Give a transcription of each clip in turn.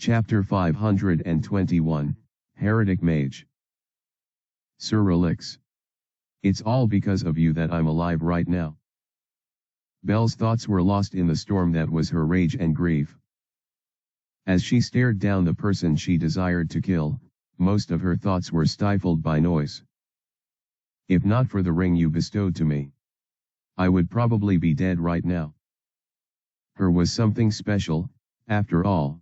Chapter 521, Heretic Mage. Sir Relix. It's all because of you that I'm alive right now. Belle's thoughts were lost in the storm that was her rage and grief. As she stared down the person she desired to kill, most of her thoughts were stifled by noise. If not for the ring you bestowed to me, I would probably be dead right now. Her was something special, after all.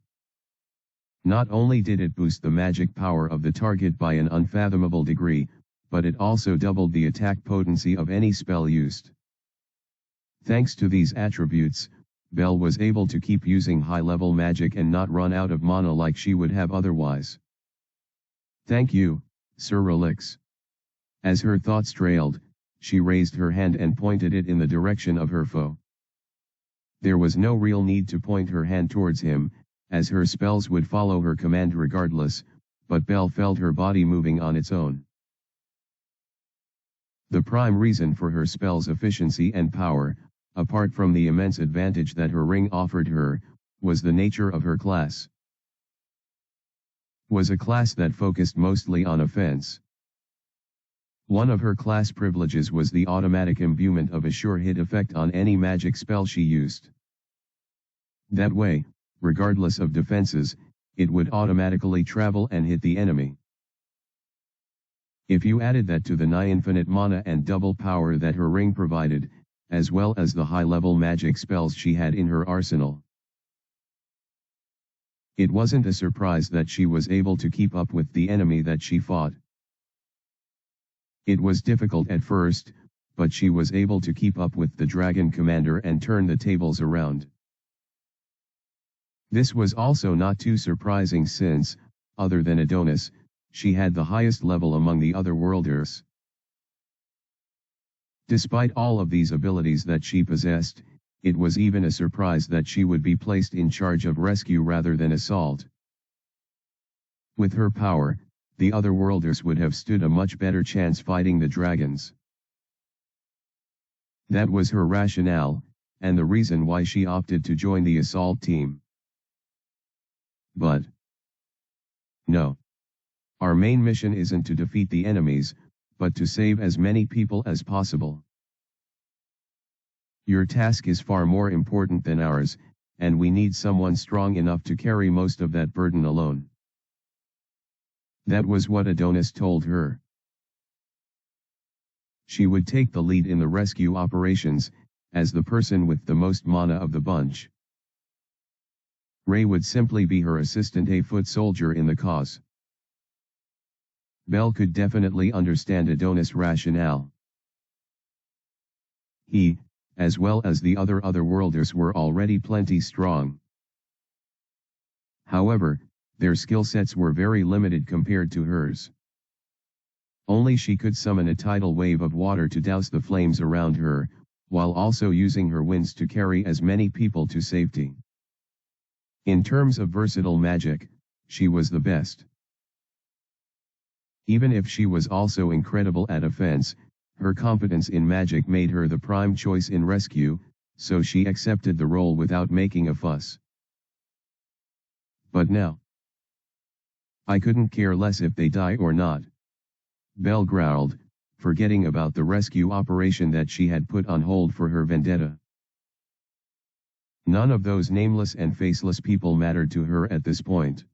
Not only did it boost the magic power of the target by an unfathomable degree, but it also doubled the attack potency of any spell used. Thanks to these attributes, Belle was able to keep using high-level magic and not run out of mana like she would have otherwise. Thank you, Sir Relix. As her thoughts trailed, she raised her hand and pointed it in the direction of her foe. There was no real need to point her hand towards him, as her spells would follow her command regardless, but Belle felt her body moving on its own. The prime reason for her spell's efficiency and power, apart from the immense advantage that her ring offered her, was the nature of her class. Was a class that focused mostly on offense. One of her class privileges was the automatic imbuement of a sure hit effect on any magic spell she used. That way, regardless of defenses, it would automatically travel and hit the enemy. If you added that to the nigh infinite mana and double power that her ring provided, as well as the high-level magic spells she had in her arsenal, it wasn't a surprise that she was able to keep up with the enemy that she fought. It was difficult at first, but she was able to keep up with the dragon commander and turn the tables around. This was also not too surprising since, other than Adonis, she had the highest level among the other worlders. Despite all of these abilities that she possessed, it was even a surprise that she would be placed in charge of rescue rather than assault. With her power, the other worlders would have stood a much better chance fighting the dragons. That was her rationale, and the reason why she opted to join the assault team. But no. Our main mission isn't to defeat the enemies, but to save as many people as possible. Your task is far more important than ours, and we need someone strong enough to carry most of that burden alone. That was what Adonis told her. She would take the lead in the rescue operations, as the person with the most mana of the bunch. Ray would simply be her assistant, a foot soldier in the cause. Belle could definitely understand Adonis' rationale. He, as well as the other worlders, were already plenty strong. However, their skill sets were very limited compared to hers. Only she could summon a tidal wave of water to douse the flames around her, while also using her winds to carry as many people to safety. In terms of versatile magic, she was the best. Even if she was also incredible at offense, her competence in magic made her the prime choice in rescue, so she accepted the role without making a fuss. But now, I couldn't care less if they die or not. Belle growled, forgetting about the rescue operation that she had put on hold for her vendetta. None of those nameless and faceless people mattered to her at this point.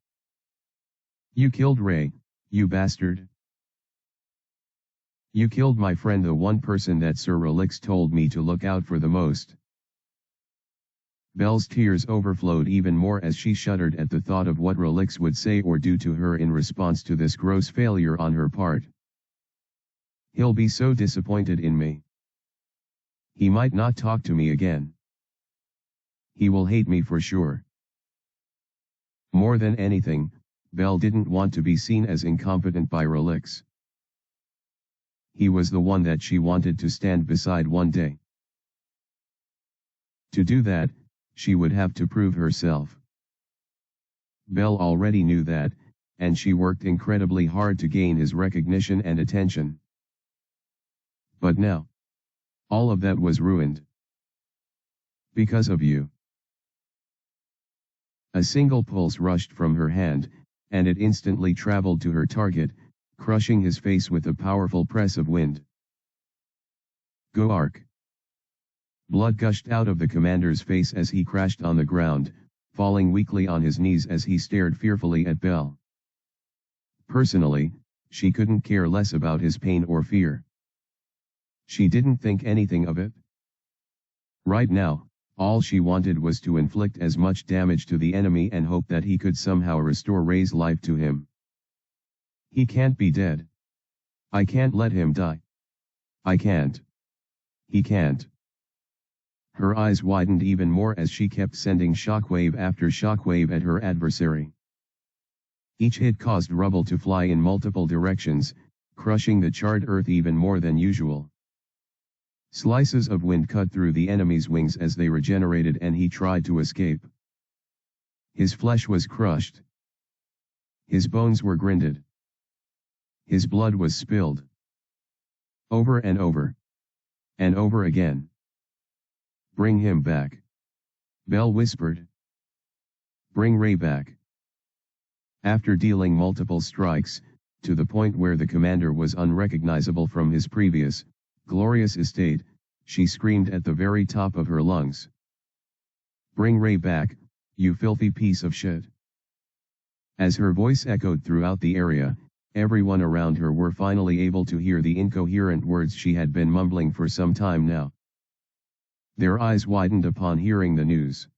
You killed Ray, you bastard. You killed my friend, the one person that Sir Relix told me to look out for the most. Belle's tears overflowed even more as she shuddered at the thought of what Relix would say or do to her in response to this gross failure on her part. He'll be so disappointed in me. He might not talk to me again. He will hate me for sure. More than anything, Belle didn't want to be seen as incompetent by Relix. He was the one that she wanted to stand beside one day. To do that, she would have to prove herself. Belle already knew that, and she worked incredibly hard to gain his recognition and attention. But now, all of that was ruined. Because of you. A single pulse rushed from her hand, and it instantly traveled to her target, crushing his face with a powerful press of wind. Go Ark! Blood gushed out of the commander's face as he crashed on the ground, falling weakly on his knees as he stared fearfully at Belle. Personally, she couldn't care less about his pain or fear. She didn't think anything of it. Right now, all she wanted was to inflict as much damage to the enemy and hope that he could somehow restore Ray's life to him. He can't be dead. I can't let him die. I can't. He can't. Her eyes widened even more as she kept sending shockwave after shockwave at her adversary. Each hit caused rubble to fly in multiple directions, crushing the charred earth even more than usual. Slices of wind cut through the enemy's wings as they regenerated and he tried to escape. His flesh was crushed. His bones were grinded. His blood was spilled. Over and over. And over again. Bring him back. Belle whispered. Bring Ray back. After dealing multiple strikes, to the point where the commander was unrecognizable from his previous, glorious estate, she screamed at the very top of her lungs. Bring Ray back, you filthy piece of shit. As her voice echoed throughout the area, everyone around her were finally able to hear the incoherent words she had been mumbling for some time now. Their eyes widened upon hearing the news.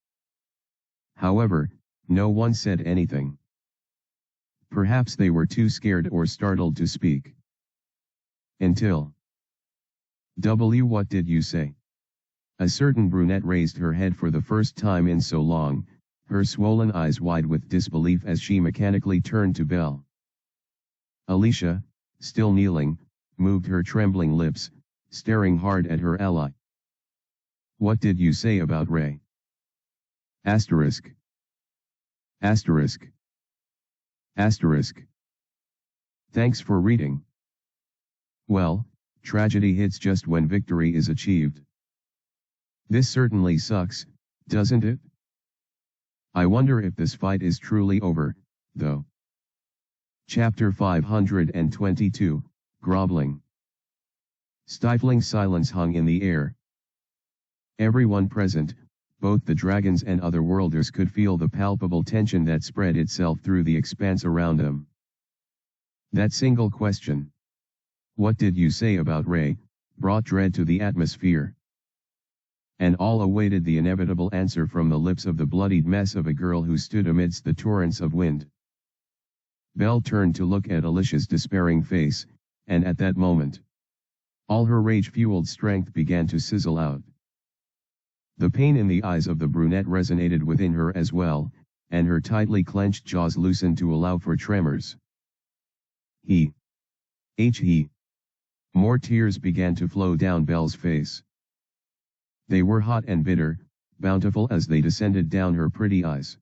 However, no one said anything. Perhaps they were too scared or startled to speak. Until what did you say? A certain brunette raised her head for the first time in so long, her swollen eyes wide with disbelief as she mechanically turned to Belle. Alicia, still kneeling, moved her trembling lips, staring hard at her ally. What did you say about Ray? Asterisk. Asterisk. Asterisk. Thanks for reading. Well, tragedy hits just when victory is achieved. This certainly sucks, doesn't it? I wonder if this fight is truly over, though. Chapter 522, Groveling. Stifling silence hung in the air. Everyone present, both the dragons and other worlders, could feel the palpable tension that spread itself through the expanse around them. That single question, "What did you say about Ray?" brought dread to the atmosphere. And all awaited the inevitable answer from the lips of the bloodied mess of a girl who stood amidst the torrents of wind. Belle turned to look at Alicia's despairing face, and at that moment, all her rage-fueled strength began to sizzle out. The pain in the eyes of the brunette resonated within her as well, and her tightly clenched jaws loosened to allow for tremors. He. More tears began to flow down Belle's face. They were hot and bitter, bountiful as they descended down her pretty eyes.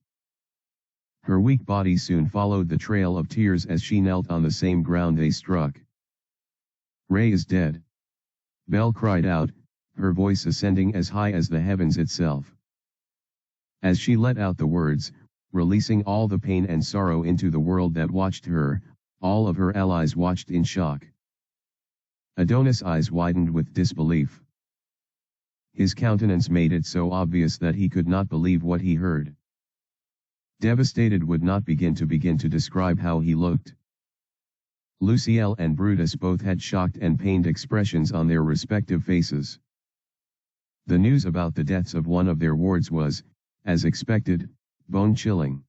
Her weak body soon followed the trail of tears as she knelt on the same ground they struck. Ray is dead. Belle cried out, her voice ascending as high as the heavens itself. As she let out the words, releasing all the pain and sorrow into the world that watched her, all of her allies watched in shock. Adonis' eyes widened with disbelief. His countenance made it so obvious that he could not believe what he heard. Devastated would not begin to describe how he looked. Luciel and Brutus both had shocked and pained expressions on their respective faces. The news about the deaths of one of their wards was, as expected, bone-chilling.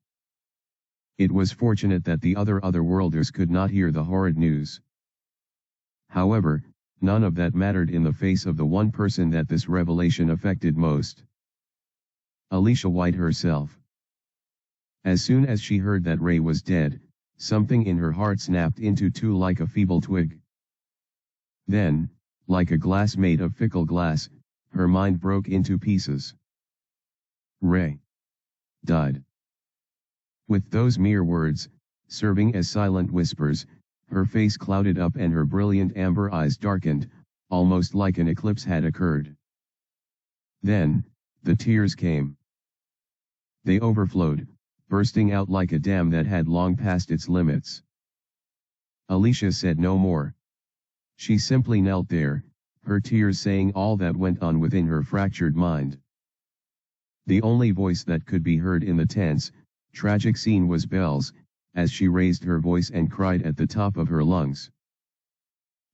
It was fortunate that the other worlders could not hear the horrid news. However, none of that mattered in the face of the one person that this revelation affected most. Alicia White herself. As soon as she heard that Ray was dead, something in her heart snapped into two like a feeble twig. Then, like a glass made of fickle glass, her mind broke into pieces. Ray died. With those mere words, serving as silent whispers, her face clouded up and her brilliant amber eyes darkened, almost like an eclipse had occurred. Then, the tears came. They overflowed, bursting out like a dam that had long passed its limits. Alicia said no more. She simply knelt there, her tears saying all that went on within her fractured mind. The only voice that could be heard in the tense, tragic scene was Belle's, as she raised her voice and cried at the top of her lungs.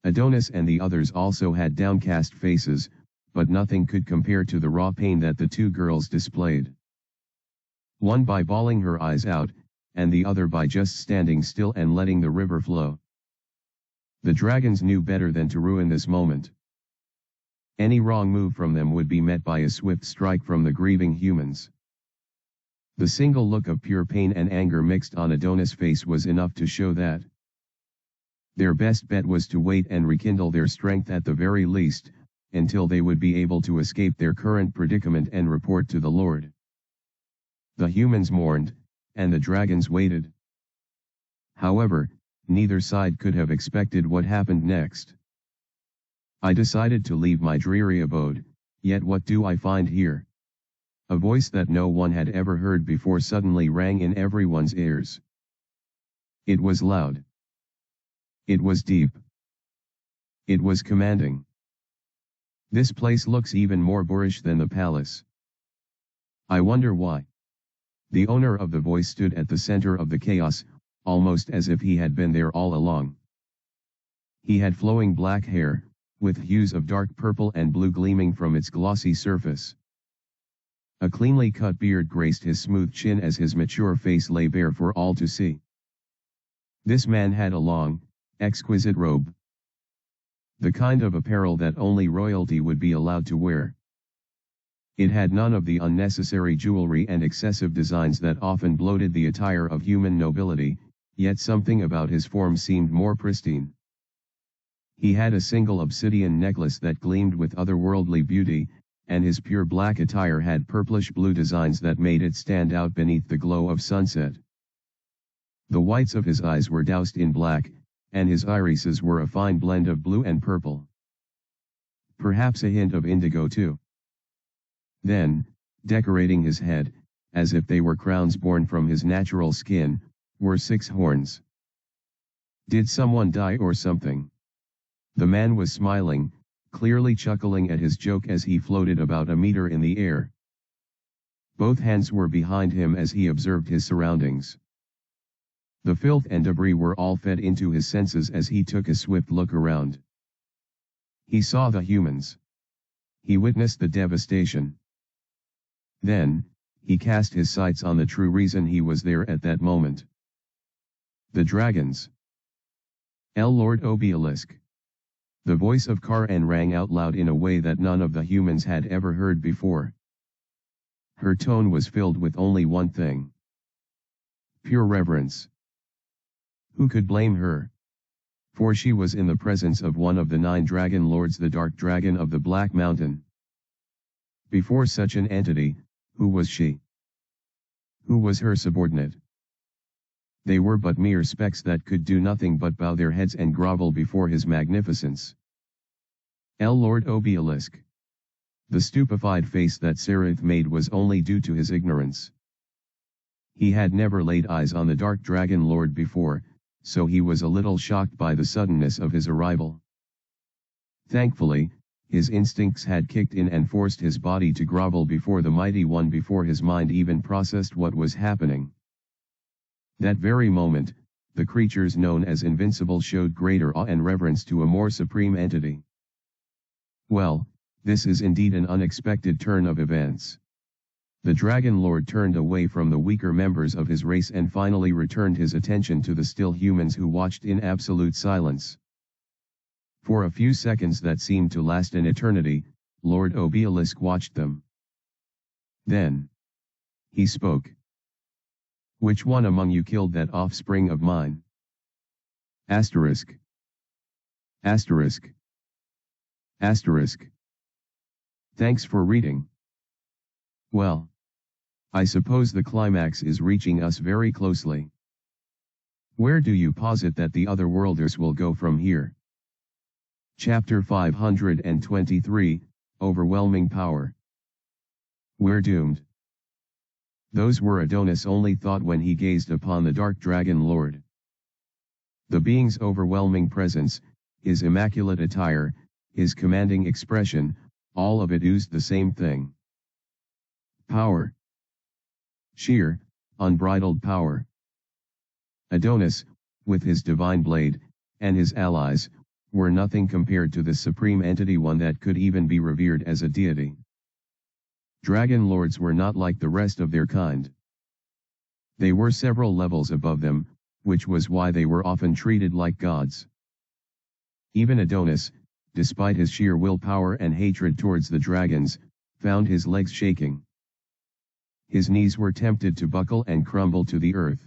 Adonis and the others also had downcast faces, but nothing could compare to the raw pain that the two girls displayed. One by bawling her eyes out, and the other by just standing still and letting the river flow. The dragons knew better than to ruin this moment. Any wrong move from them would be met by a swift strike from the grieving humans. The single look of pure pain and anger mixed on Adonis' face was enough to show that their best bet was to wait and rekindle their strength at the very least, until they would be able to escape their current predicament and report to the Lord. The humans mourned, and the dragons waited. However, neither side could have expected what happened next. I decided to leave my dreary abode, yet what do I find here? A voice that no one had ever heard before suddenly rang in everyone's ears. It was loud. It was deep. It was commanding. This place looks even more boorish than the palace. I wonder why. The owner of the voice stood at the center of the chaos, almost as if he had been there all along. He had flowing black hair, with hues of dark purple and blue gleaming from its glossy surface. A cleanly cut beard graced his smooth chin as his mature face lay bare for all to see. This man had a long, exquisite robe. The kind of apparel that only royalty would be allowed to wear. It had none of the unnecessary jewelry and excessive designs that often bloated the attire of human nobility, yet something about his form seemed more pristine. He had a single obsidian necklace that gleamed with otherworldly beauty, and his pure black attire had purplish-blue designs that made it stand out beneath the glow of sunset. The whites of his eyes were doused in black, and his irises were a fine blend of blue and purple. Perhaps a hint of indigo too. Then, decorating his head, as if they were crowns born from his natural skin, were 6 horns. Did someone die or something? The man was smiling, clearly chuckling at his joke as he floated about a meter in the air. Both hands were behind him as he observed his surroundings. The filth and debris were all fed into his senses as he took a swift look around. He saw the humans. He witnessed the devastation. Then, he cast his sights on the true reason he was there at that moment. The dragons. Lord Obelisk. The voice of Karan rang out loud in a way that none of the humans had ever heard before. Her tone was filled with only one thing. Pure reverence. Who could blame her? For she was in the presence of one of the 9 dragon lords, the dark dragon of the Black Mountain. Before such an entity, who was she? Who was her subordinate? They were but mere specks that could do nothing but bow their heads and grovel before his magnificence. Lord Obelisk. The stupefied face that Sereth made was only due to his ignorance. He had never laid eyes on the Dark Dragon Lord before, so he was a little shocked by the suddenness of his arrival. Thankfully, his instincts had kicked in and forced his body to grovel before the mighty one before his mind even processed what was happening. That very moment, the creatures known as Invincible showed greater awe and reverence to a more supreme entity. Well, this is indeed an unexpected turn of events. The Dragon Lord turned away from the weaker members of his race and finally returned his attention to the still humans who watched in absolute silence. For a few seconds that seemed to last an eternity, Lord Obelisk watched them. Then he spoke. Which one among you killed that offspring of mine? Asterisk. Asterisk. Asterisk. Thanks for reading. Well, I suppose the climax is reaching us very closely. Where do you posit that the otherworlders will go from here? Chapter 523, Overwhelming Power. We're doomed. Those were Adonis' only thought when he gazed upon the dark dragon lord. The being's overwhelming presence, his immaculate attire, his commanding expression, all of it oozed the same thing. Power. Sheer, unbridled power. Adonis, with his divine blade, and his allies, were nothing compared to the supreme entity, one that could even be revered as a deity. Dragon lords were not like the rest of their kind. They were several levels above them, which was why they were often treated like gods. Even Adonis, despite his sheer willpower and hatred towards the dragons, found his legs shaking. His knees were tempted to buckle and crumble to the earth.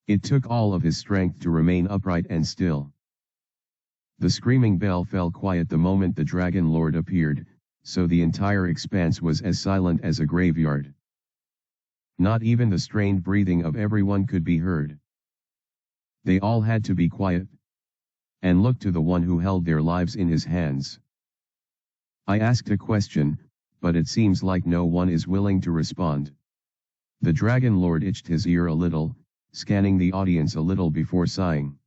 It took all of his strength to remain upright and still. The screaming bell fell quiet the moment the dragon lord appeared, so the entire expanse was as silent as a graveyard. Not even the strained breathing of everyone could be heard. They all had to be quiet and look to the one who held their lives in his hands. I asked a question, but it seems like no one is willing to respond. The dragon lord itched his ear a little, scanning the audience a little before sighing.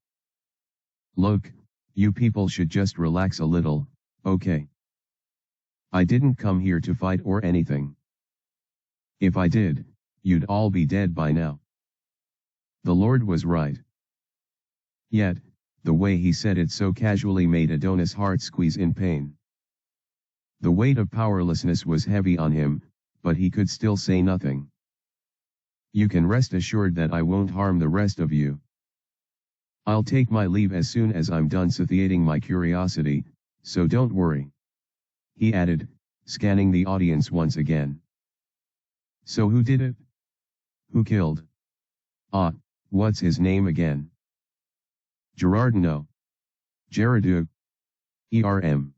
Look, you people should just relax a little, okay? I didn't come here to fight or anything. If I did, you'd all be dead by now. The Lord was right. Yet, the way he said it so casually made Adonis' heart squeeze in pain. The weight of powerlessness was heavy on him, but he could still say nothing. You can rest assured that I won't harm the rest of you. I'll take my leave as soon as I'm done satiating my curiosity, so don't worry. He added, scanning the audience once again. So who did it? Who killed? What's his name again? Gerardino. Gerardo. ERM.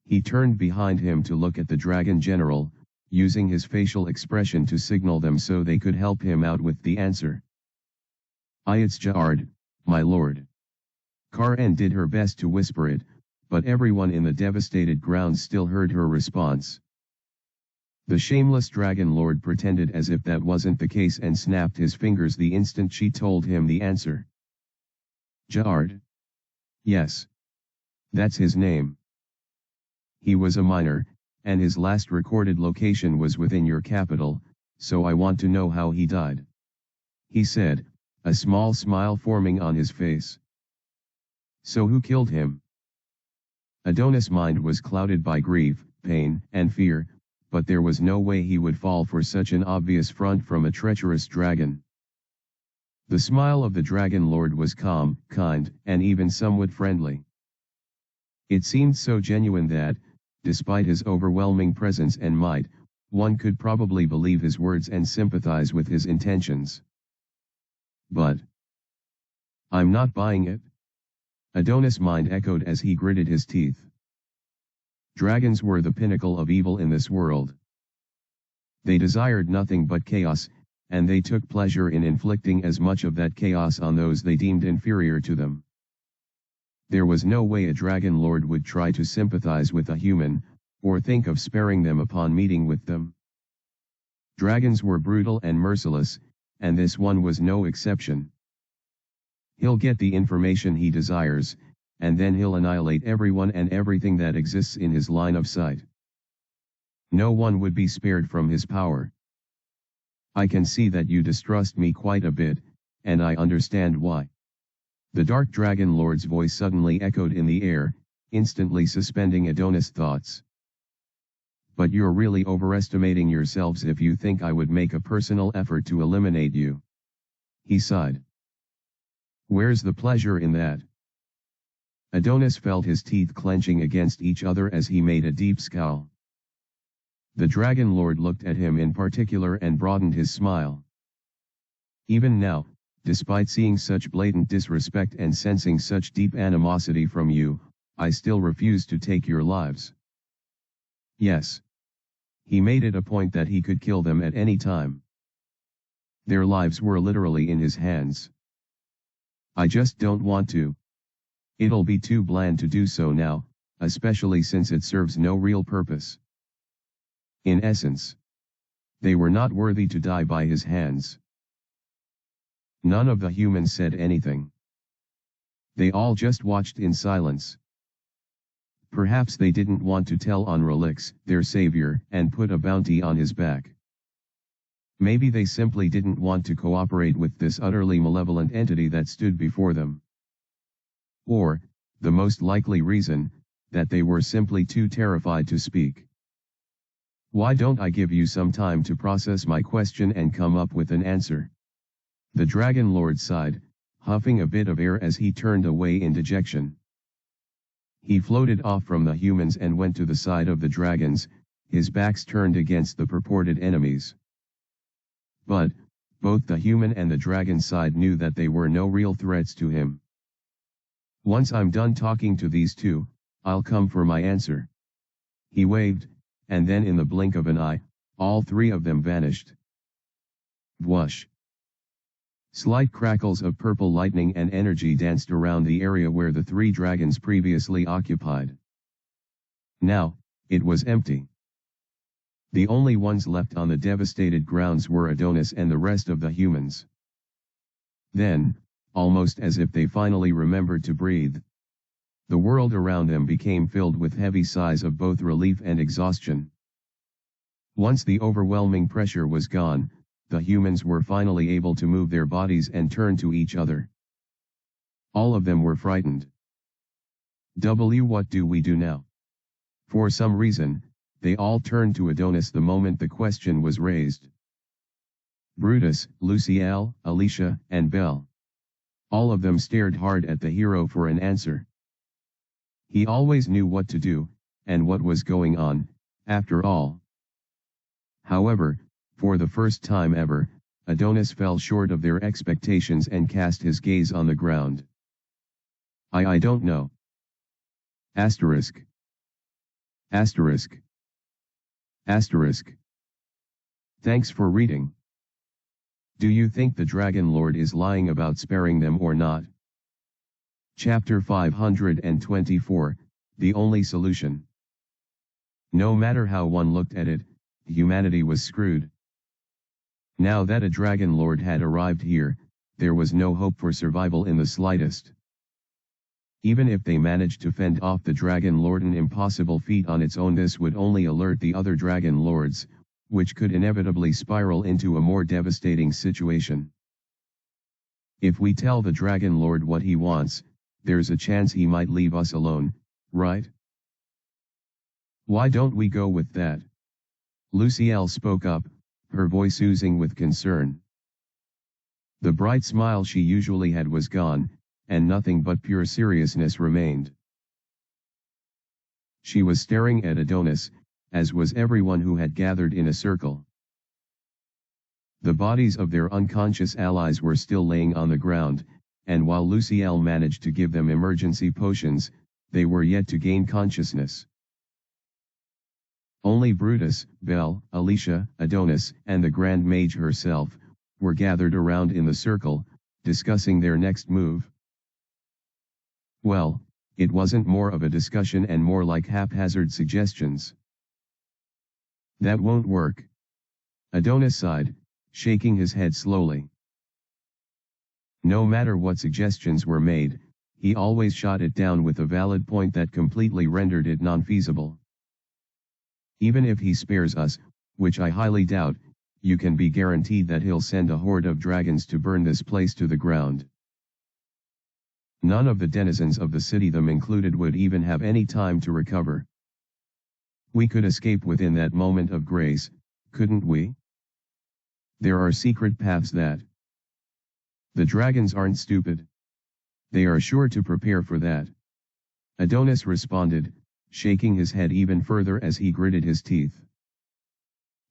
He turned behind him to look at the dragon general, using his facial expression to signal them so they could help him out with the answer. It's Gerard, my lord. Karen did her best to whisper it, but everyone in the devastated grounds still heard her response. The shameless dragon lord pretended as if that wasn't the case and snapped his fingers the instant she told him the answer. Gerard? Yes. That's his name. He was a minor, and his last recorded location was within your capital, so I want to know how he died. He said, a small smile forming on his face. So who killed him? Adonis' mind was clouded by grief, pain, and fear, but there was no way he would fall for such an obvious front from a treacherous dragon. The smile of the dragon lord was calm, kind, and even somewhat friendly. It seemed so genuine that, despite his overwhelming presence and might, one could probably believe his words and sympathize with his intentions. But I'm not buying it. Adonis' mind echoed as he gritted his teeth. Dragons were the pinnacle of evil in this world. They desired nothing but chaos, and they took pleasure in inflicting as much of that chaos on those they deemed inferior to them. There was no way a dragon lord would try to sympathize with a human, or think of sparing them upon meeting with them. Dragons were brutal and merciless, and this one was no exception. He'll get the information he desires, and then he'll annihilate everyone and everything that exists in his line of sight. No one would be spared from his power. I can see that you distrust me quite a bit, and I understand why. The dark dragon lord's voice suddenly echoed in the air, instantly suspending Adonis' thoughts. But you're really overestimating yourselves if you think I would make a personal effort to eliminate you. He sighed. Where's the pleasure in that? Adonis felt his teeth clenching against each other as he made a deep scowl. The dragon lord looked at him in particular and broadened his smile. Even now, despite seeing such blatant disrespect and sensing such deep animosity from you, I still refuse to take your lives. Yes. He made it a point that he could kill them at any time. Their lives were literally in his hands. I just don't want to. It'll be too bland to do so now, especially since it serves no real purpose. In essence, They were not worthy to die by his hands. None of the humans said anything. They all just watched in silence. Perhaps they didn't want to tell on Relix, their savior, and put a bounty on his back. Maybe they simply didn't want to cooperate with this utterly malevolent entity that stood before them. Or, the most likely reason, that they were simply too terrified to speak. Why don't I give you some time to process my question and come up with an answer? The Dragon Lord sighed, huffing a bit of air as he turned away in dejection. He floated off from the humans and went to the side of the dragons, his backs turned against the purported enemies. But, both the human and the dragon side knew that they were no real threats to him. Once I'm done talking to these two, I'll come for my answer. He waved, and then in the blink of an eye, all three of them vanished. Whoosh! Slight crackles of purple lightning and energy danced around the area where the three dragons previously occupied. Now, it was empty. The only ones left on the devastated grounds were Adonis and the rest of the humans. Then, almost as if they finally remembered to breathe, the world around them became filled with heavy sighs of both relief and exhaustion. Once the overwhelming pressure was gone, the humans were finally able to move their bodies and turn to each other. All of them were frightened. What do we do now? For some reason, they all turned to Adonis the moment the question was raised. Brutus, Luciel, Alicia, and Belle. All of them stared hard at the hero for an answer. He always knew what to do, and what was going on, after all. However, for the first time ever, Adonis fell short of their expectations and cast his gaze on the ground. I don't know. Asterisk. Asterisk. Asterisk. Thanks for reading. Do you think the Dragon Lord is lying about sparing them or not? Chapter 524, The Only Solution. No matter how one looked at it, humanity was screwed. Now that a Dragon Lord had arrived here, there was no hope for survival in the slightest. Even if they managed to fend off the Dragon Lord, an impossible feat on its own, this would only alert the other Dragon Lords, which could inevitably spiral into a more devastating situation. If we tell the Dragon Lord what he wants, there's a chance he might leave us alone, right? Why don't we go with that? Luciel spoke up, her voice oozing with concern. The bright smile she usually had was gone, and nothing but pure seriousness remained. She was staring at Adonis, as was everyone who had gathered in a circle. The bodies of their unconscious allies were still laying on the ground, and while Luciel managed to give them emergency potions, they were yet to gain consciousness. Only Brutus, Belle, Alicia, Adonis, and the Grand Mage herself, were gathered around in the circle, discussing their next move. Well, it wasn't more of a discussion and more like haphazard suggestions. That won't work. Adonis sighed, shaking his head slowly. No matter what suggestions were made, he always shot it down with a valid point that completely rendered it non-feasible. Even if he spares us, which I highly doubt, you can be guaranteed that he'll send a horde of dragons to burn this place to the ground. None of the denizens of the city, them included, would even have any time to recover. We could escape within that moment of grace, couldn't we? There are secret paths that. The dragons aren't stupid. They are sure to prepare for that. Adonis responded, shaking his head even further as he gritted his teeth.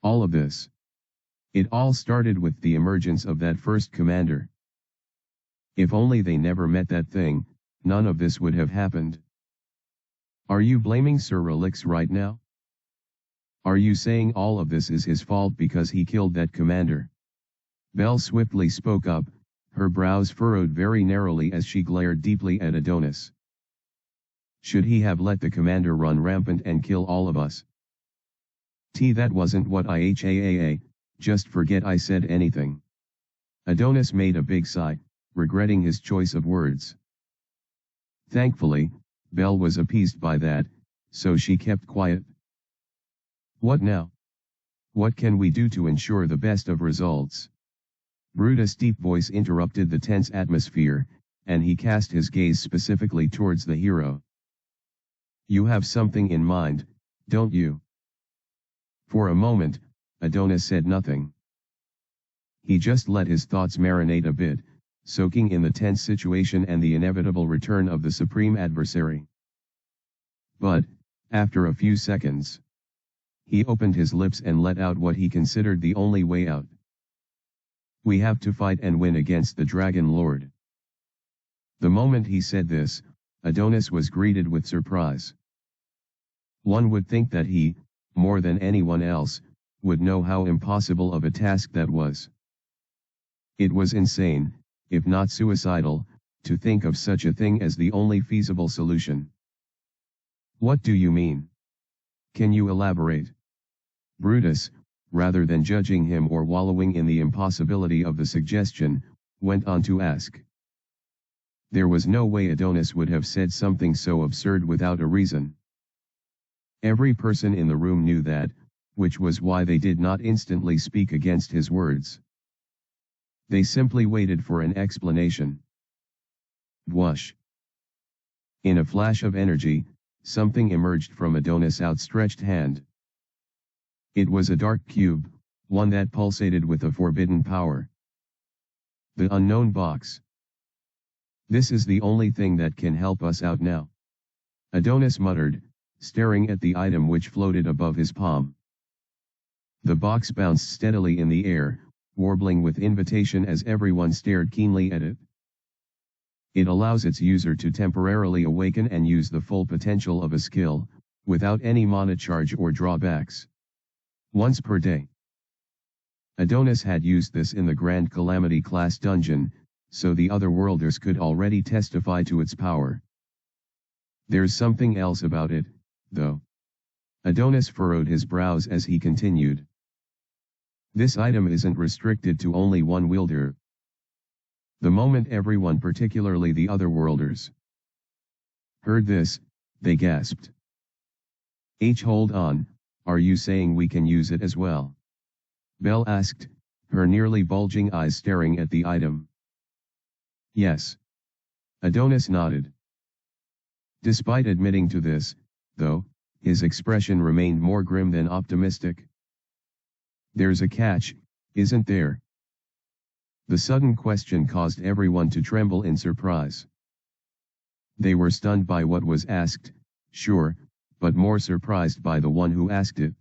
All of this. It all started with the emergence of that first commander. If only they never met that thing, none of this would have happened. Are you blaming Sir Relix right now? Are you saying all of this is his fault because he killed that commander? Belle swiftly spoke up, her brows furrowed very narrowly as she glared deeply at Adonis. Should he have let the commander run rampant and kill all of us? That wasn't what Just forget I said anything. Adonis made a big sigh, regretting his choice of words. Thankfully, Belle was appeased by that, so she kept quiet. What now? What can we do to ensure the best of results? Brutus' deep voice interrupted the tense atmosphere, and he cast his gaze specifically towards the hero. You have something in mind, don't you? For a moment, Adonis said nothing. He just let his thoughts marinate a bit, soaking in the tense situation and the inevitable return of the supreme adversary. But, after a few seconds, he opened his lips and let out what he considered the only way out. We have to fight and win against the Dragon Lord. The moment he said this, Adonis was greeted with surprise. One would think that he, more than anyone else, would know how impossible of a task that was. It was insane, if not suicidal, to think of such a thing as the only feasible solution. What do you mean? Can you elaborate? Brutus, rather than judging him or wallowing in the impossibility of the suggestion, went on to ask. There was no way Adonis would have said something so absurd without a reason. Every person in the room knew that, which was why they did not instantly speak against his words. They simply waited for an explanation. Whoosh! In a flash of energy, something emerged from Adonis' outstretched hand. It was a dark cube, one that pulsated with a forbidden power. The unknown box. This is the only thing that can help us out now. Adonis muttered, staring at the item which floated above his palm. The box bounced steadily in the air, warbling with invitation as everyone stared keenly at it. It allows its user to temporarily awaken and use the full potential of a skill, without any mana charge or drawbacks. Once per day. Adonis had used this in the Grand Calamity class dungeon, so the otherworlders could already testify to its power. There's something else about it, though. Adonis furrowed his brows as he continued. This item isn't restricted to only one wielder. The moment everyone, particularly the otherworlders, heard this, they gasped. Hold on, are you saying we can use it as well? Belle asked, her nearly bulging eyes staring at the item. Yes. Adonis nodded. Despite admitting to this, though, his expression remained more grim than optimistic. There's a catch, isn't there? The sudden question caused everyone to tremble in surprise. They were stunned by what was asked, sure, but more surprised by the one who asked it.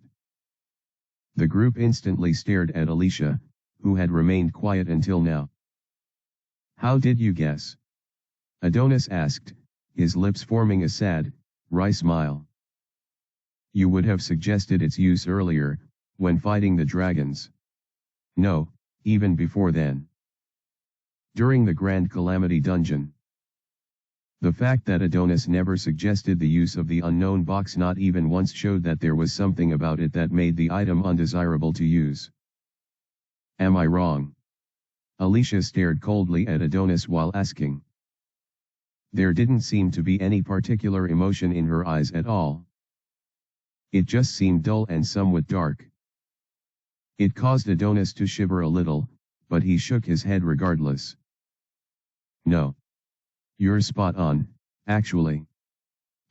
The group instantly stared at Alicia, who had remained quiet until now. How did you guess? Adonis asked, his lips forming a sad, wry smile. You would have suggested its use earlier, when fighting the dragons. No, even before then. During the Grand Calamity dungeon. The fact that Adonis never suggested the use of the unknown box not even once showed that there was something about it that made the item undesirable to use. Am I wrong? Alicia stared coldly at Adonis while asking. There didn't seem to be any particular emotion in her eyes at all. It just seemed dull and somewhat dark. It caused Adonis to shiver a little, but he shook his head regardless. No. You're spot on, actually.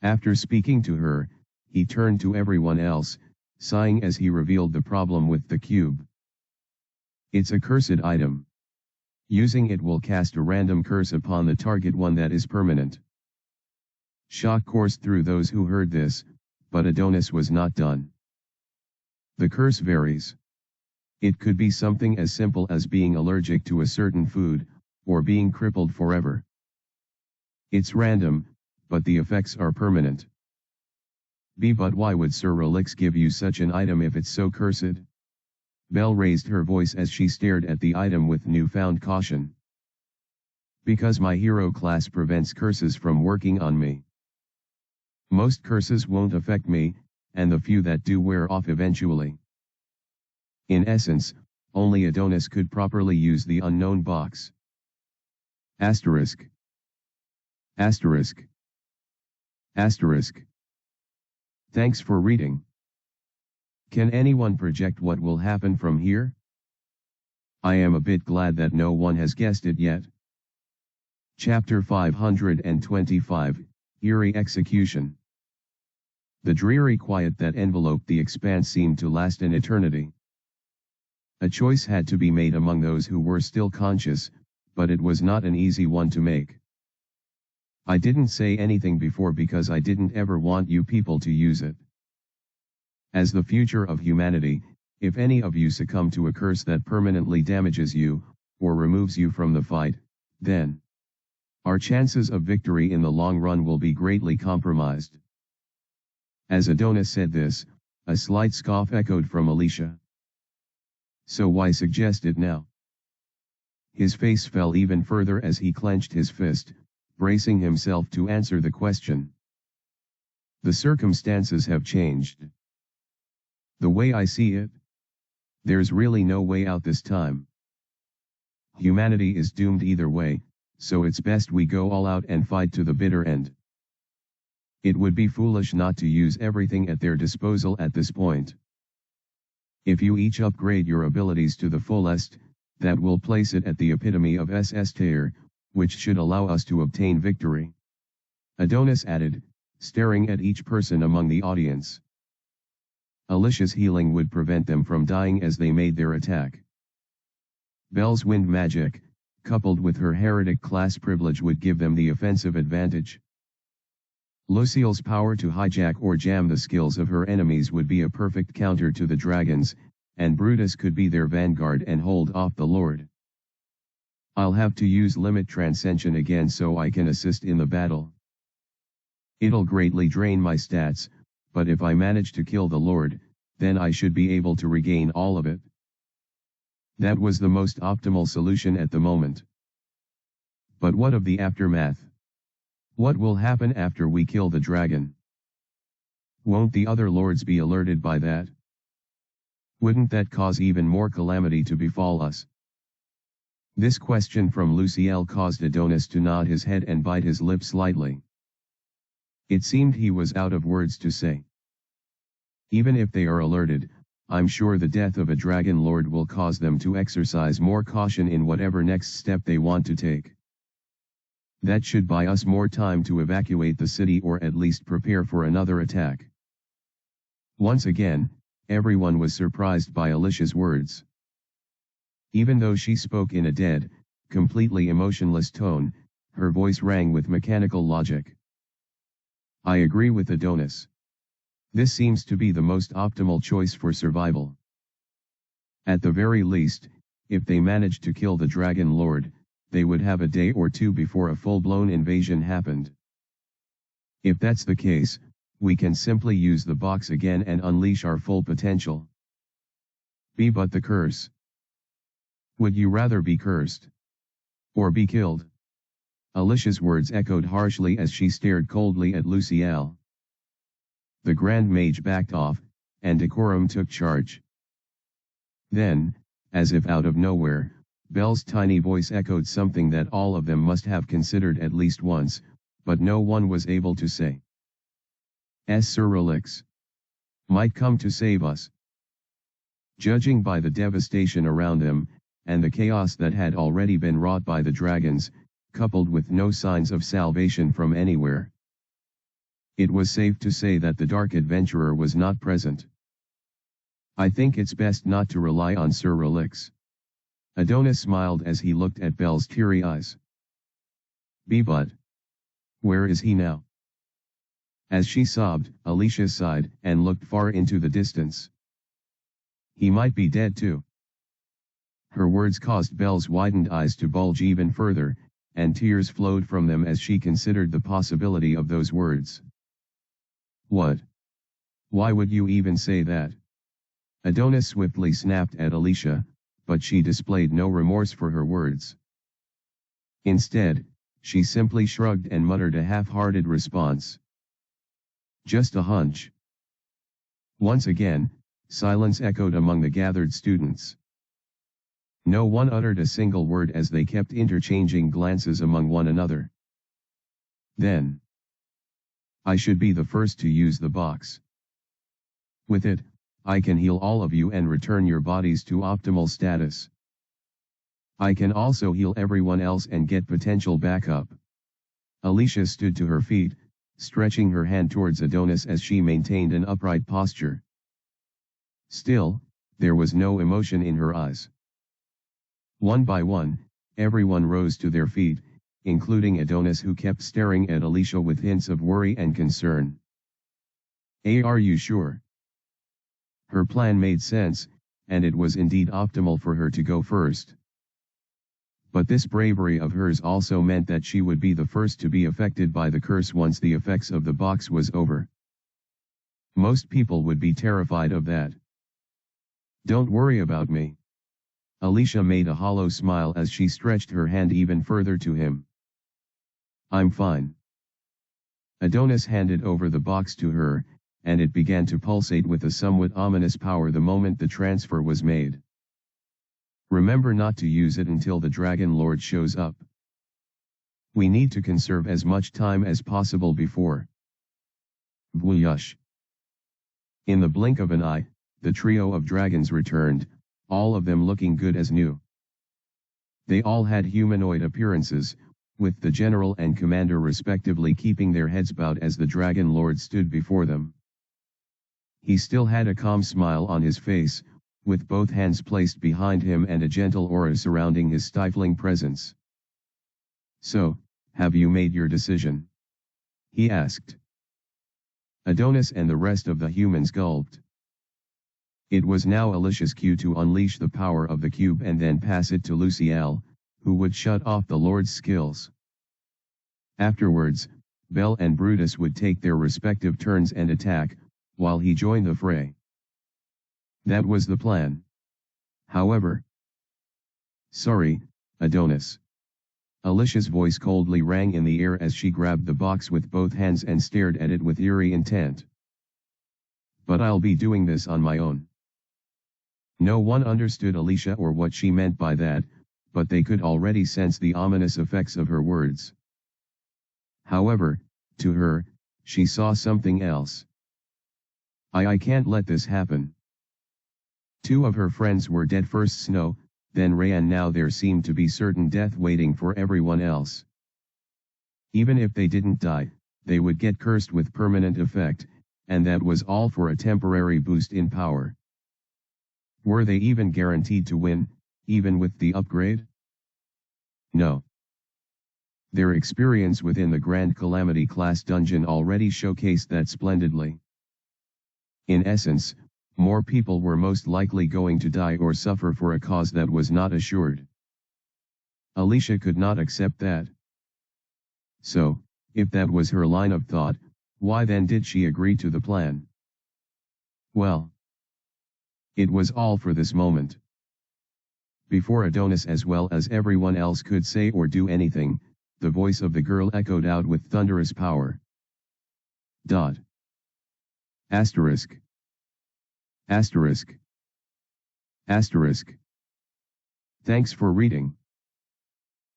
After speaking to her, he turned to everyone else, sighing as he revealed the problem with the cube. It's a cursed item. Using it will cast a random curse upon the target, one that is permanent. Shock coursed through those who heard this, but Adonis was not done. The curse varies. It could be something as simple as being allergic to a certain food, or being crippled forever. It's random, but the effects are permanent. But why would Sir Relix give you such an item if it's so cursed? Belle raised her voice as she stared at the item with newfound caution. Because my hero class prevents curses from working on me. Most curses won't affect me, and the few that do wear off eventually. In essence, only Adonis could properly use the unknown box. Asterisk. Asterisk. Asterisk. Thanks for reading. Can anyone project what will happen from here? I am a bit glad that no one has guessed it yet. Chapter 525, Eerie Execution. The dreary quiet that enveloped the expanse seemed to last an eternity. A choice had to be made among those who were still conscious, but it was not an easy one to make. I didn't say anything before because I didn't ever want you people to use it. As the future of humanity, if any of you succumb to a curse that permanently damages you, or removes you from the fight, then our chances of victory in the long run will be greatly compromised. As Adonis said this, a slight scoff echoed from Alicia. So why suggest it now? His face fell even further as he clenched his fist, bracing himself to answer the question. The circumstances have changed. The way I see it, there's really no way out this time. Humanity is doomed either way, so it's best we go all out and fight to the bitter end. It would be foolish not to use everything at their disposal at this point. If you each upgrade your abilities to the fullest, that will place it at the epitome of SS tier, which should allow us to obtain victory. Adonis added, staring at each person among the audience. Alicia's healing would prevent them from dying as they made their attack. Belle's wind magic, coupled with her heretic class privilege, would give them the offensive advantage. Lucille's power to hijack or jam the skills of her enemies would be a perfect counter to the dragons, and Brutus could be their vanguard and hold off the Lord. I'll have to use limit transcension again so I can assist in the battle. It'll greatly drain my stats, but if I manage to kill the Lord, then I should be able to regain all of it. That was the most optimal solution at the moment. But what of the aftermath? What will happen after we kill the dragon? Won't the other lords be alerted by that? Wouldn't that cause even more calamity to befall us? This question from Lucille caused Adonis to nod his head and bite his lip slightly. It seemed he was out of words to say. Even if they are alerted, I'm sure the death of a dragon lord will cause them to exercise more caution in whatever next step they want to take. That should buy us more time to evacuate the city or at least prepare for another attack. Once again, everyone was surprised by Alicia's words. Even though she spoke in a dead, completely emotionless tone, her voice rang with mechanical logic. I agree with Adonis. This seems to be the most optimal choice for survival. At the very least, if they managed to kill the Dragon Lord, they would have a day or two before a full-blown invasion happened. If that's the case, we can simply use the box again and unleash our full potential. Be but the curse. Would you rather be cursed? Or be killed? Alicia's words echoed harshly as she stared coldly at Lucille. The Grand Mage backed off, and decorum took charge. Then, as if out of nowhere, Belle's tiny voice echoed something that all of them must have considered at least once, but no one was able to say. Sir Relix might come to save us. Judging by the devastation around them, and the chaos that had already been wrought by the dragons, coupled with no signs of salvation from anywhere, it was safe to say that the Dark Adventurer was not present. I think it's best not to rely on Sir Relix. Adonis smiled as he looked at Belle's teary eyes. But where is he now? As she sobbed, Alicia sighed and looked far into the distance. He might be dead too. Her words caused Belle's widened eyes to bulge even further, and tears flowed from them as she considered the possibility of those words. What? Why would you even say that? Adonis swiftly snapped at Alicia, but she displayed no remorse for her words. Instead, she simply shrugged and muttered a half-hearted response. Just a hunch. Once again, silence echoed among the gathered students. No one uttered a single word as they kept interchanging glances among one another. Then, I should be the first to use the box. With it, I can heal all of you and return your bodies to optimal status. I can also heal everyone else and get potential backup. Alicia stood to her feet, stretching her hand towards Adonis as she maintained an upright posture. Still, there was no emotion in her eyes. One by one, everyone rose to their feet, including Adonis, who kept staring at Alicia with hints of worry and concern. Are you sure? Her plan made sense, and it was indeed optimal for her to go first. But this bravery of hers also meant that she would be the first to be affected by the curse once the effects of the box was over. Most people would be terrified of that. Don't worry about me. Alicia made a hollow smile as she stretched her hand even further to him. I'm fine. Adonis handed over the box to her, and it began to pulsate with a somewhat ominous power the moment the transfer was made. Remember not to use it until the Dragon Lord shows up. We need to conserve as much time as possible before. Whoosh. In the blink of an eye, the trio of dragons returned, all of them looking good as new. They all had humanoid appearances, with the general and commander respectively keeping their heads bowed as the Dragon Lord stood before them. He still had a calm smile on his face, with both hands placed behind him and a gentle aura surrounding his stifling presence. So, have you made your decision? He asked. Adonis and the rest of the humans gulped. It was now Alicia's cue to unleash the power of the cube and then pass it to Luciel, who would shut off the Lord's skills. Afterwards, Belle and Brutus would take their respective turns and attack, while he joined the fray. That was the plan. However. Sorry, Adonis. Alicia's voice coldly rang in the air as she grabbed the box with both hands and stared at it with eerie intent. But I'll be doing this on my own. No one understood Alicia or what she meant by that, but they could already sense the ominous effects of her words. However, to her, she saw something else. I can't let this happen. Two of her friends were dead, first Snow, then Ray, and now there seemed to be certain death waiting for everyone else. Even if they didn't die, they would get cursed with permanent effect, and that was all for a temporary boost in power. Were they even guaranteed to win, even with the upgrade? No. Their experience within the Grand Calamity class dungeon already showcased that splendidly. In essence, more people were most likely going to die or suffer for a cause that was not assured. Alicia could not accept that. So, if that was her line of thought, why then did she agree to the plan? Well, it was all for this moment. Before Adonis as well as everyone else could say or do anything, the voice of the girl echoed out with thunderous power. Dot. Asterisk. Asterisk. Asterisk. Thanks for reading.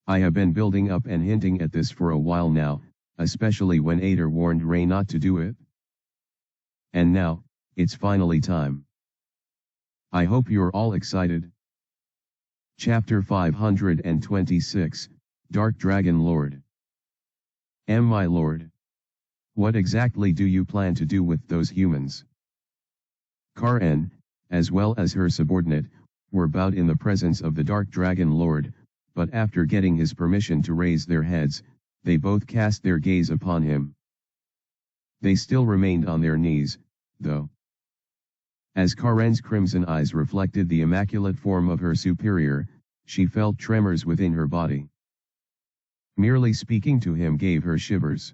I have been building up and hinting at this for a while now, especially when Ader warned Ray not to do it. And now, it's finally time. I hope you're all excited. Chapter 526, Dark Dragon Lord. My lord. What exactly do you plan to do with those humans? Karen, as well as her subordinate, were bowed in the presence of the Dark Dragon Lord, but after getting his permission to raise their heads, they both cast their gaze upon him. They still remained on their knees, though. As Karen's crimson eyes reflected the immaculate form of her superior, she felt tremors within her body. Merely speaking to him gave her shivers.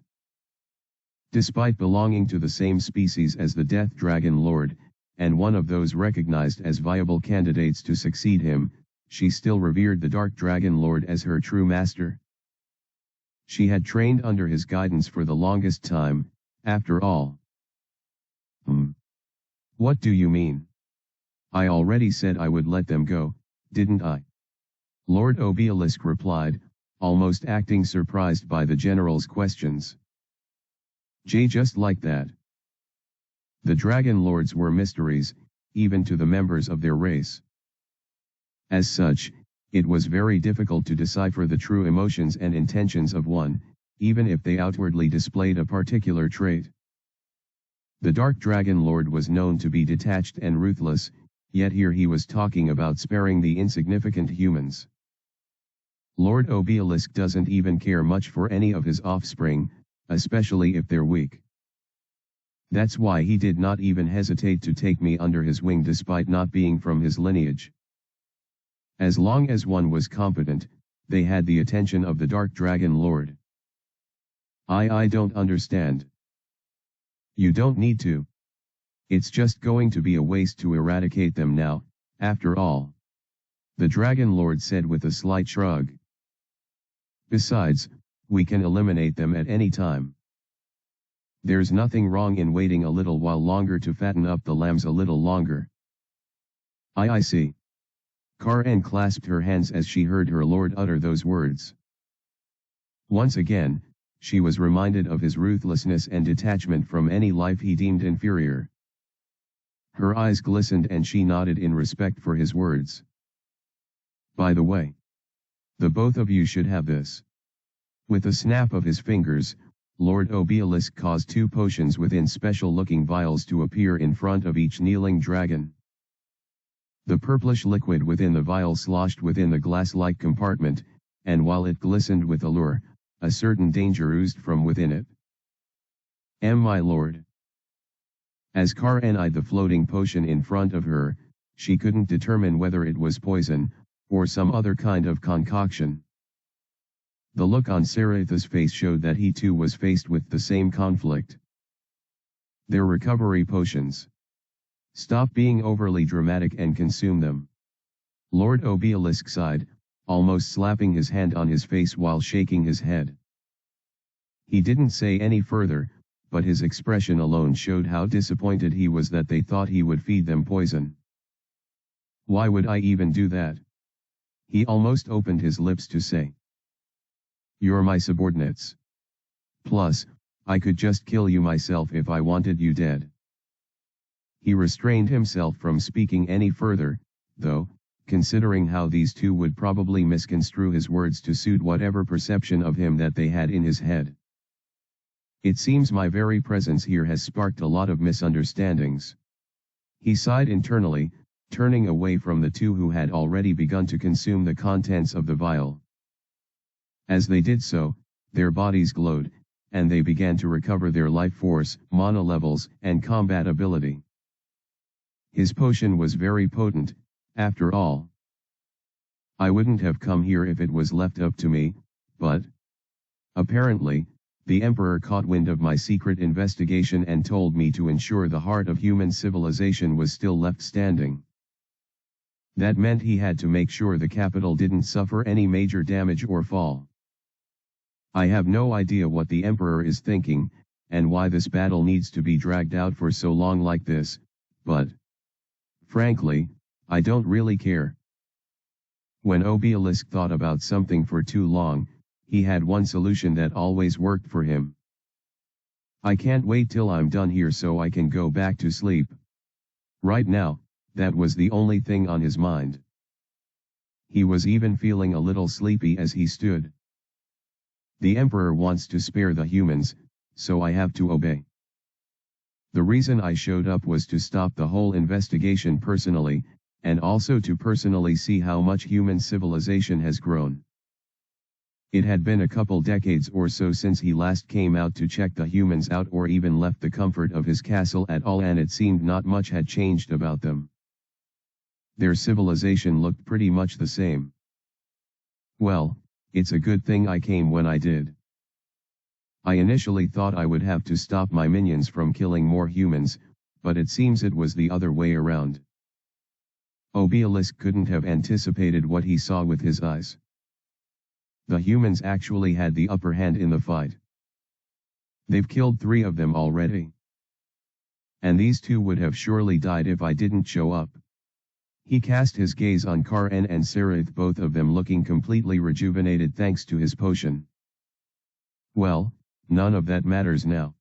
Despite belonging to the same species as the Death Dragon Lord, and one of those recognized as viable candidates to succeed him, she still revered the Dark Dragon Lord as her true master. She had trained under his guidance for the longest time, after all. What do you mean? I already said I would let them go, didn't I? Lord Obelisk replied, almost acting surprised by the general's questions. Just like that. The Dragon Lords were mysteries, even to the members of their race. As such, it was very difficult to decipher the true emotions and intentions of one, even if they outwardly displayed a particular trait. The Dark Dragon Lord was known to be detached and ruthless, yet here he was talking about sparing the insignificant humans. Lord Obelisk doesn't even care much for any of his offspring, especially if they're weak. That's why he did not even hesitate to take me under his wing despite not being from his lineage. As long as one was competent, they had the attention of the Dark Dragon Lord. I don't understand. You don't need to. It's just going to be a waste to eradicate them now, after all. The Dragon Lord said with a slight shrug. Besides, we can eliminate them at any time. There's nothing wrong in waiting a little while longer to fatten up the lambs a little longer. I see. Karen clasped her hands as she heard her lord utter those words. Once again, she was reminded of his ruthlessness and detachment from any life he deemed inferior. Her eyes glistened and she nodded in respect for his words. By the way, the both of you should have this. With a snap of his fingers, Lord Obelisk caused 2 potions within special-looking vials to appear in front of each kneeling dragon. The purplish liquid within the vial sloshed within the glass-like compartment, and while it glistened with allure, a certain danger oozed from within it. My lord. As Karen eyed the floating potion in front of her, she couldn't determine whether it was poison, or some other kind of concoction. The look on Saratha's face showed that he too was faced with the same conflict. Their recovery potions. Stop being overly dramatic and consume them. Lord Obelisk sighed, almost slapping his hand on his face while shaking his head. He didn't say any further, but his expression alone showed how disappointed he was that they thought he would feed them poison. Why would I even do that? He almost opened his lips to say. You're my subordinates. Plus, I could just kill you myself if I wanted you dead. He restrained himself from speaking any further, though, considering how these two would probably misconstrue his words to suit whatever perception of him that they had in his head. It seems my very presence here has sparked a lot of misunderstandings. He sighed internally, turning away from the two who had already begun to consume the contents of the vial. As they did so, their bodies glowed, and they began to recover their life force, mana levels, and combat ability. His potion was very potent, after all. I wouldn't have come here if it was left up to me, but apparently, the Emperor caught wind of my secret investigation and told me to ensure the heart of human civilization was still left standing. That meant he had to make sure the capital didn't suffer any major damage or fall. I have no idea what the Emperor is thinking, and why this battle needs to be dragged out for so long like this, but frankly, I don't really care. When Obelisk thought about something for too long, he had one solution that always worked for him. I can't wait till I'm done here so I can go back to sleep. Right now, that was the only thing on his mind. He was even feeling a little sleepy as he stood. The Emperor wants to spare the humans, so I have to obey. The reason I showed up was to stop the whole investigation personally, and also to personally see how much human civilization has grown. It had been a couple decades or so since he last came out to check the humans out or even left the comfort of his castle at all, and it seemed not much had changed about them. Their civilization looked pretty much the same. Well, it's a good thing I came when I did. I initially thought I would have to stop my minions from killing more humans, but it seems it was the other way around. Obelisk couldn't have anticipated what he saw with his eyes. The humans actually had the upper hand in the fight. They've killed 3 of them already. And these 2 would have surely died if I didn't show up. He cast his gaze on Karen and Sirith, both of them looking completely rejuvenated thanks to his potion. Well, none of that matters now.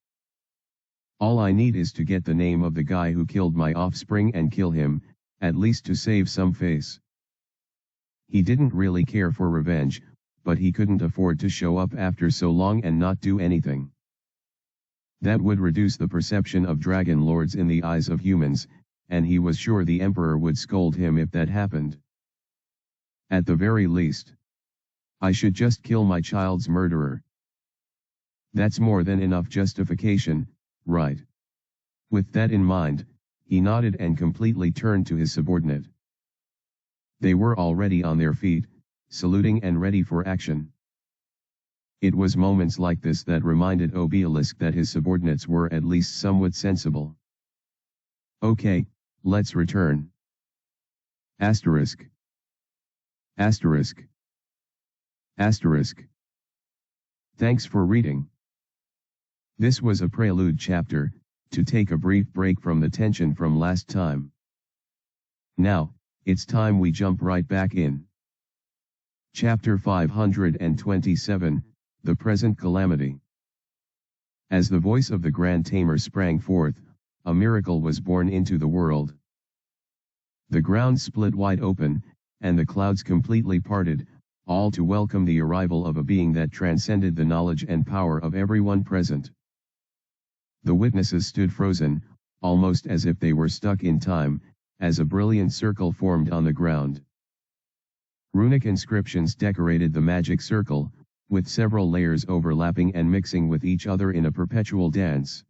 All I need is to get the name of the guy who killed my offspring and kill him, at least to save some face. He didn't really care for revenge, but he couldn't afford to show up after so long and not do anything. That would reduce the perception of dragon lords in the eyes of humans, and he was sure the Emperor would scold him if that happened. At the very least, I should just kill my child's murderer. That's more than enough justification, right? With that in mind, he nodded and completely turned to his subordinate. They were already on their feet, saluting and ready for action. It was moments like this that reminded Obelisk that his subordinates were at least somewhat sensible. Okay, let's return. Asterisk. Asterisk. Asterisk. Thanks for reading. This was a prelude chapter, to take a brief break from the tension from last time. Now, it's time we jump right back in. Chapter 527, The Present Calamity. As the voice of the Grand Tamer sprang forth, a miracle was born into the world. The ground split wide open, and the clouds completely parted, all to welcome the arrival of a being that transcended the knowledge and power of everyone present. The witnesses stood frozen, almost as if they were stuck in time, as a brilliant circle formed on the ground. Runic inscriptions decorated the magic circle, with several layers overlapping and mixing with each other in a perpetual dance.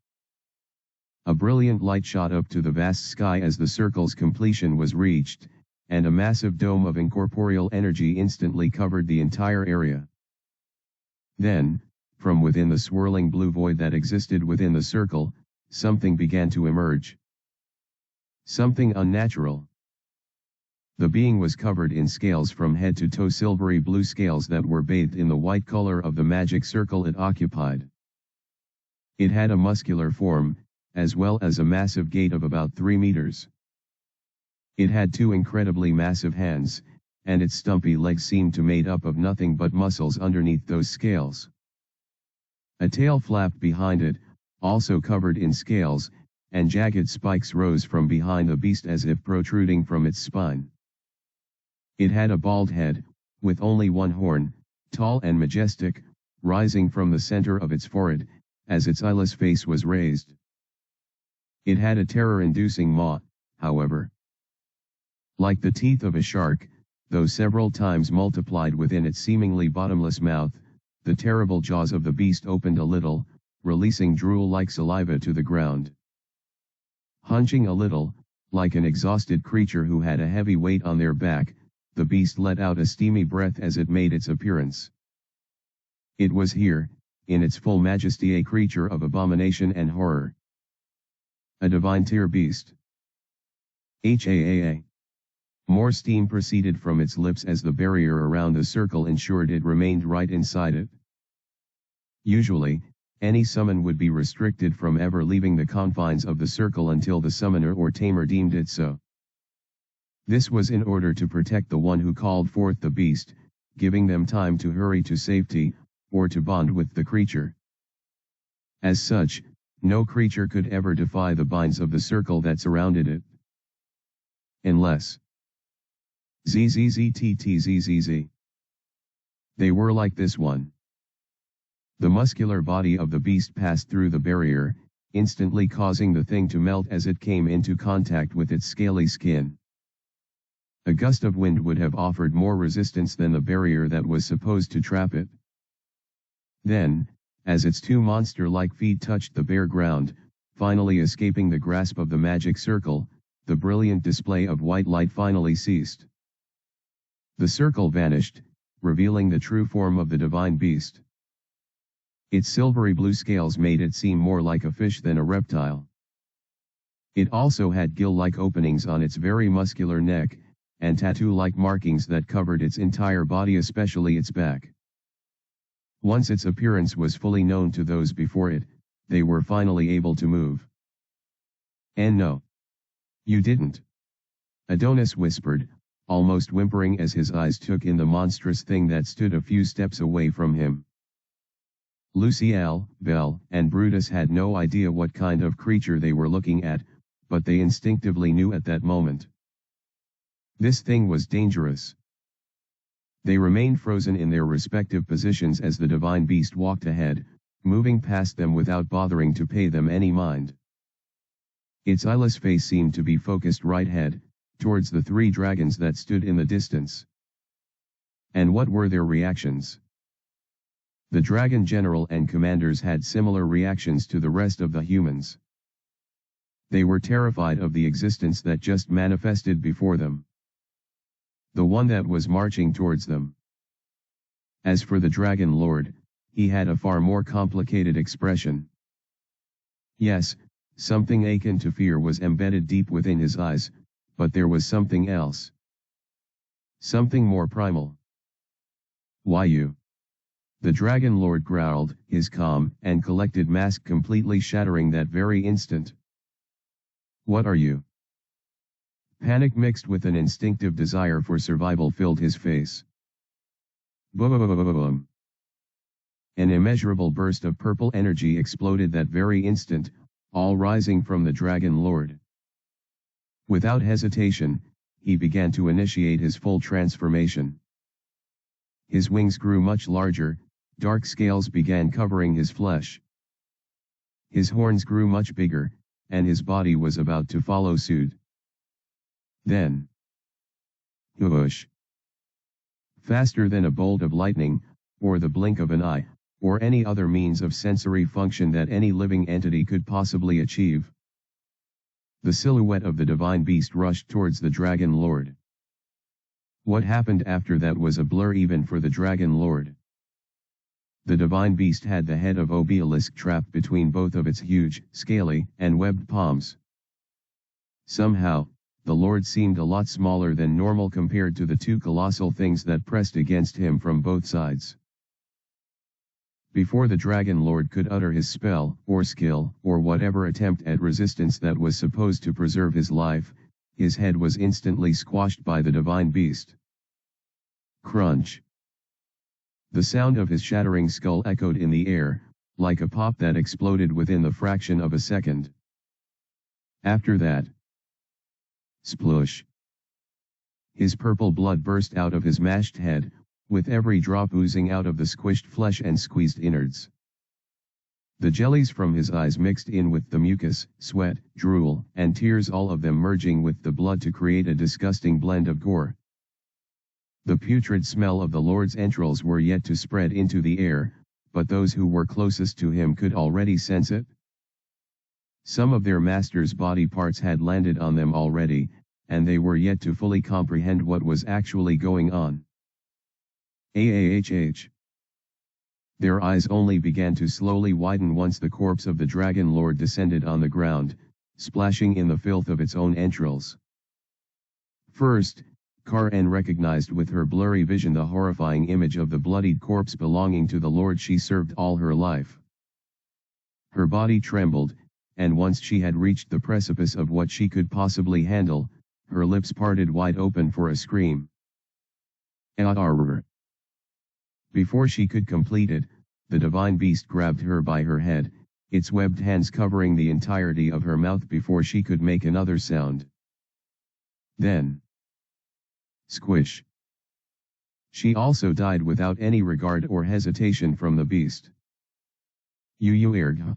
A brilliant light shot up to the vast sky as the circle's completion was reached, and a massive dome of incorporeal energy instantly covered the entire area. Then, from within the swirling blue void that existed within the circle, something began to emerge. Something unnatural. The being was covered in scales from head to toe, silvery blue scales that were bathed in the white color of the magic circle it occupied. It had a muscular form, as well as a massive gait of about 3 meters. It had 2 incredibly massive hands, and its stumpy legs seemed to made up of nothing but muscles underneath those scales. A tail flapped behind it, also covered in scales, and jagged spikes rose from behind the beast as if protruding from its spine. It had a bald head, with only one horn, tall and majestic, rising from the center of its forehead, as its eyeless face was raised. It had a terror-inducing maw, however. Like the teeth of a shark, though several times multiplied within its seemingly bottomless mouth, the terrible jaws of the beast opened a little, releasing drool-like saliva to the ground. Hunching a little, like an exhausted creature who had a heavy weight on their back, the beast let out a steamy breath as it made its appearance. It was here, in its full majesty, a creature of abomination and horror. A divine tier beast. HAAA. More steam proceeded from its lips as the barrier around the circle ensured it remained right inside it. Usually, any summon would be restricted from ever leaving the confines of the circle until the summoner or tamer deemed it so. This was in order to protect the one who called forth the beast, giving them time to hurry to safety, or to bond with the creature. As such, no creature could ever defy the binds of the circle that surrounded it. Unless ZZZTTZZZ. They were like this one. The muscular body of the beast passed through the barrier, instantly causing the thing to melt as it came into contact with its scaly skin. A gust of wind would have offered more resistance than the barrier that was supposed to trap it. Then, as its 2 monster-like feet touched the bare ground, finally escaping the grasp of the magic circle, the brilliant display of white light finally ceased. The circle vanished, revealing the true form of the divine beast. Its silvery blue scales made it seem more like a fish than a reptile. It also had gill-like openings on its very muscular neck, and tattoo-like markings that covered its entire body, especially its back. Once its appearance was fully known to those before it, they were finally able to move. And no, you didn't. Adonis whispered, almost whimpering as his eyes took in the monstrous thing that stood a few steps away from him. Luciel, Belle, and Brutus had no idea what kind of creature they were looking at, but they instinctively knew at that moment. This thing was dangerous. They remained frozen in their respective positions as the divine beast walked ahead, moving past them without bothering to pay them any mind. Its eyeless face seemed to be focused right ahead, towards the three dragons that stood in the distance. And what were their reactions? The dragon general and commanders had similar reactions to the rest of the humans. They were terrified of the existence that just manifested before them. The one that was marching towards them. As for the dragon lord, he had a far more complicated expression. Yes, something akin to fear was embedded deep within his eyes, but there was something else. Something more primal. Why you? The dragon lord growled, his calm and collected mask completely shattering that very instant. What are you? Panic mixed with an instinctive desire for survival filled his face. Boom! An immeasurable burst of purple energy exploded that very instant, all rising from the dragon lord. Without hesitation, he began to initiate his full transformation. His wings grew much larger, dark scales began covering his flesh. His horns grew much bigger, and his body was about to follow suit. Then, whoosh! Faster than a bolt of lightning, or the blink of an eye, or any other means of sensory function that any living entity could possibly achieve, the silhouette of the divine beast rushed towards the dragon lord. What happened after that was a blur even for the dragon lord. The divine beast had the head of obelisk trapped between both of its huge, scaly, and webbed palms. Somehow, the lord seemed a lot smaller than normal compared to the two colossal things that pressed against him from both sides. Before the dragon lord could utter his spell, or skill, or whatever attempt at resistance that was supposed to preserve his life, his head was instantly squashed by the divine beast. Crunch! The sound of his shattering skull echoed in the air, like a pop that exploded within the fraction of a second. After that, splush! His purple blood burst out of his mashed head, with every drop oozing out of the squished flesh and squeezed innards. The jellies from his eyes mixed in with the mucus, sweat, drool, and tears, all of them merging with the blood to create a disgusting blend of gore. The putrid smell of the Lord's entrails were yet to spread into the air, but those who were closest to him could already sense it. Some of their master's body parts had landed on them already, and they were yet to fully comprehend what was actually going on. Ahhh. Their eyes only began to slowly widen once the corpse of the dragon lord descended on the ground, splashing in the filth of its own entrails. First, Karen recognized with her blurry vision the horrifying image of the bloodied corpse belonging to the lord she served all her life. Her body trembled, and once she had reached the precipice of what she could possibly handle, her lips parted wide open for a scream. Arr! Before she could complete it, the divine beast grabbed her by her head, its webbed hands covering the entirety of her mouth before she could make another sound. Then, squish! She also died without any regard or hesitation from the beast. Erg.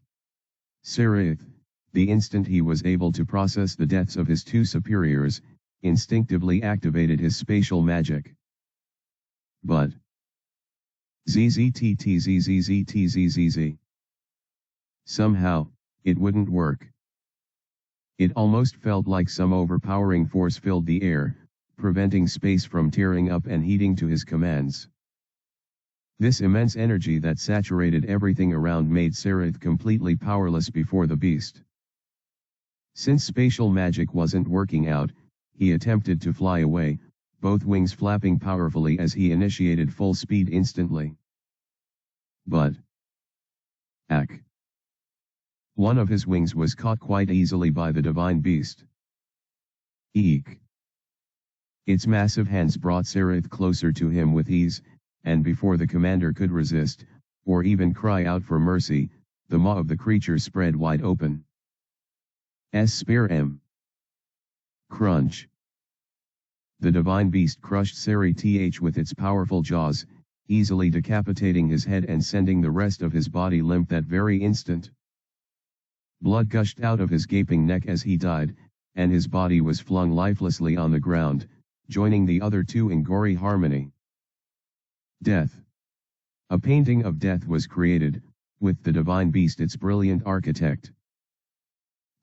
Sirith, the instant he was able to process the deaths of his two superiors, instinctively activated his spatial magic. But ZZTTZZZTZZZ. Somehow, it wouldn't work. It almost felt like some overpowering force filled the air, preventing space from tearing up and heating to his commands. This immense energy that saturated everything around made Sirith completely powerless before the beast. Since spatial magic wasn't working out, he attempted to fly away, both wings flapping powerfully as he initiated full speed instantly. But, ack! One of his wings was caught quite easily by the divine beast. Eek! Its massive hands brought Sereth closer to him with ease, and before the commander could resist, or even cry out for mercy, the maw of the creature spread wide open. Spare M. Crunch. The divine beast crushed Sereth with its powerful jaws, easily decapitating his head and sending the rest of his body limp that very instant. Blood gushed out of his gaping neck as he died, and his body was flung lifelessly on the ground, joining the other two in gory harmony. Death. A painting of death was created, with the divine beast its brilliant architect.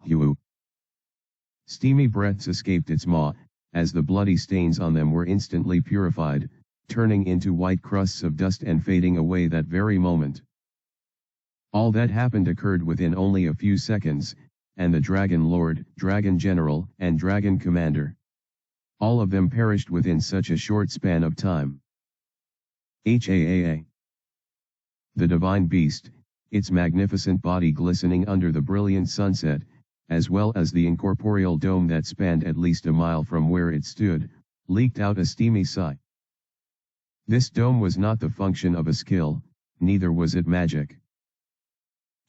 Hue. Steamy breaths escaped its maw, as the bloody stains on them were instantly purified, turning into white crusts of dust and fading away that very moment. All that happened occurred within only a few seconds, and the Dragon Lord, Dragon General, and Dragon Commander, all of them perished within such a short span of time. The divine beast, its magnificent body glistening under the brilliant sunset, as well as the incorporeal dome that spanned at least a mile from where it stood, leaked out a steamy sigh. This dome was not the function of a skill, neither was it magic.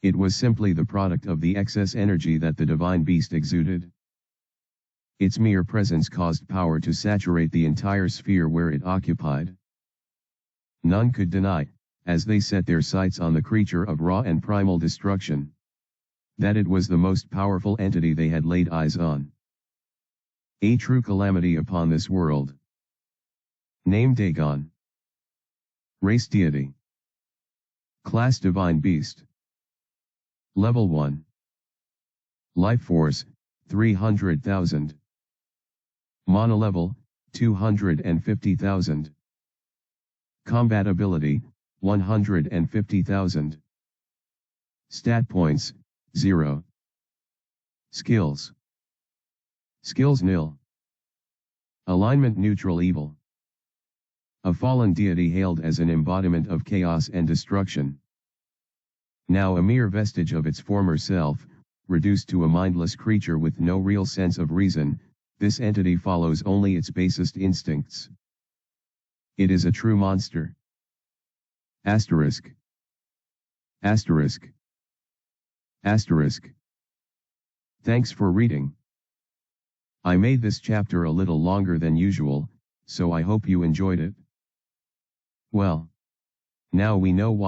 It was simply the product of the excess energy that the divine beast exuded. Its mere presence caused power to saturate the entire sphere where it occupied. None could deny, as they set their sights on the creature of raw and primal destruction, that it was the most powerful entity they had laid eyes on. A true calamity upon this world. Name Dagon. Race Deity. Class Divine Beast. Level 1. Life Force, 300,000. Mana Level, 250,000. Combat Ability, 150,000. Stat Points, 0. Skills. Skills nil. Alignment neutral evil. A fallen deity hailed as an embodiment of chaos and destruction. Now a mere vestige of its former self, reduced to a mindless creature with no real sense of reason, this entity follows only its basest instincts. It is a true monster. Asterisk. Asterisk. Asterisk. Thanks for reading. I made this chapter a little longer than usual, so I hope you enjoyed it. Well, now we know why.